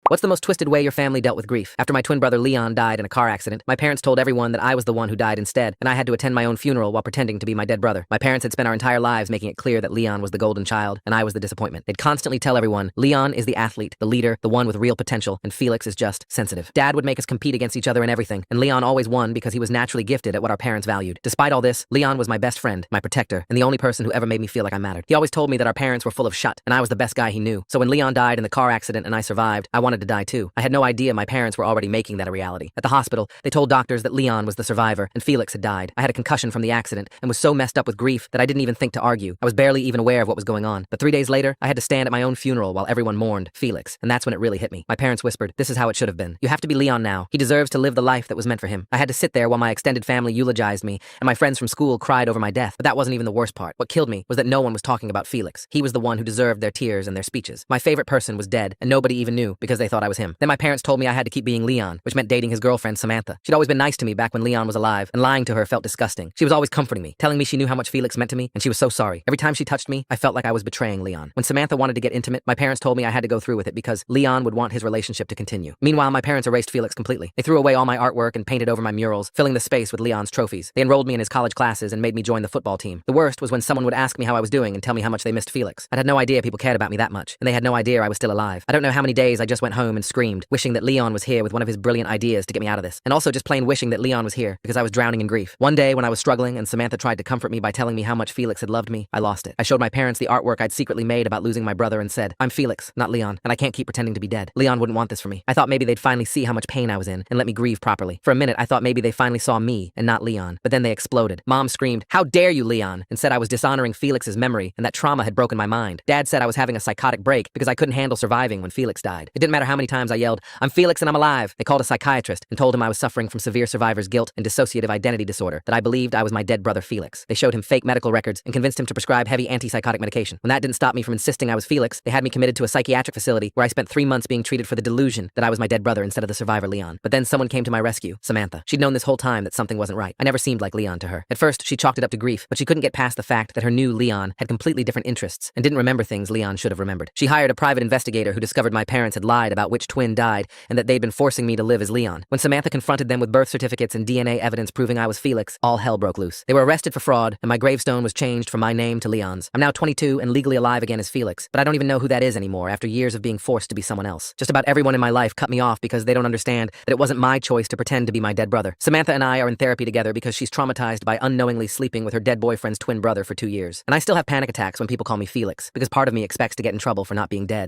What's the most twisted way your family dealt with grief? After my twin brother Leon died in a car accident, my parents told everyone that I was the one who died instead, and I had to attend my own funeral while pretending to be my dead brother. My parents had spent our entire lives making it clear that Leon was the golden child, and I was the disappointment. They'd constantly tell everyone, Leon is the athlete, the leader, the one with real potential, and Felix is just sensitive. Dad would make us compete against each other in everything, and Leon always won because he was naturally gifted at what our parents valued. Despite all this, Leon was my best friend, my protector, and the only person who ever made me feel like I mattered. He always told me that our parents were full of shut, and I was the best guy he knew. So when Leon died in the car accident and I survived, I wanted to die too. I had no idea my parents were already making that a reality. At the hospital, they told doctors that Leon was the survivor and Felix had died. I had a concussion from the accident and was so messed up with grief that I didn't even think to argue. I was barely even aware of what was going on. But 3 days later, I had to stand at my own funeral while everyone mourned Felix, and that's when it really hit me. My parents whispered, "This is how it should have been. You have to be Leon now. He deserves to live the life that was meant for him." I had to sit there while my extended family eulogized me, and my friends from school cried over my death. But that wasn't even the worst part. What killed me was that no one was talking about Felix. He was the one who deserved their tears and their speeches. My favorite person was dead, and nobody even knew because they thought I was him. Then my parents told me I had to keep being Leon, which meant dating his girlfriend, Samantha. She'd always been nice to me back when Leon was alive, and lying to her felt disgusting. She was always comforting me, telling me she knew how much Felix meant to me, and she was so sorry. Every time she touched me, I felt like I was betraying Leon. When Samantha wanted to get intimate, my parents told me I had to go through with it because Leon would want his relationship to continue. Meanwhile, my parents erased Felix completely. They threw away all my artwork and painted over my murals, filling the space with Leon's trophies. They enrolled me in his college classes and made me join the football team. The worst was when someone would ask me how I was doing and tell me how much they missed Felix. I'd had no idea people cared about me that much, and they had no idea I was still alive. I don't know how many days I just went home and screamed, wishing that Leon was here with one of his brilliant ideas to get me out of this, and also just plain wishing that Leon was here because I was drowning in grief. One day when I was struggling and Samantha tried to comfort me by telling me how much Felix had loved me, I lost it. I showed my parents the artwork I'd secretly made about losing my brother and said, "I'm Felix, not Leon, and I can't keep pretending to be dead. Leon wouldn't want this for me." I thought maybe they'd finally see how much pain I was in and let me grieve properly. For a minute, I thought maybe they finally saw me and not Leon, but then they exploded. Mom screamed, "How dare you, Leon?" and said I was dishonoring Felix's memory and that trauma had broken my mind. Dad said I was having a psychotic break because I couldn't handle surviving when Felix died. It didn't matter how many times I yelled, "I'm Felix and I'm alive." They called a psychiatrist and told him I was suffering from severe survivor's guilt and dissociative identity disorder, that I believed I was my dead brother Felix. They showed him fake medical records and convinced him to prescribe heavy antipsychotic medication. When that didn't stop me from insisting I was Felix, they had me committed to a psychiatric facility where I spent 3 months being treated for the delusion that I was my dead brother instead of the survivor Leon. But then someone came to my rescue, Samantha. She'd known this whole time that something wasn't right. I never seemed like Leon to her. At first, she chalked it up to grief, but she couldn't get past the fact that her new Leon had completely different interests and didn't remember things Leon should have remembered. She hired a private investigator who discovered my parents had lied about which twin died and that they'd been forcing me to live as Leon. When Samantha confronted them with birth certificates and DNA evidence proving I was Felix, all hell broke loose. They were arrested for fraud, and my gravestone was changed from my name to Leon's. I'm now 22 and legally alive again as Felix, but I don't even know who that is anymore after years of being forced to be someone else. Just about everyone in my life cut me off because they don't understand that it wasn't my choice to pretend to be my dead brother. Samantha and I are in therapy together because she's traumatized by unknowingly sleeping with her dead boyfriend's twin brother for 2 years. And I still have panic attacks when people call me Felix, because part of me expects to get in trouble for not being dead.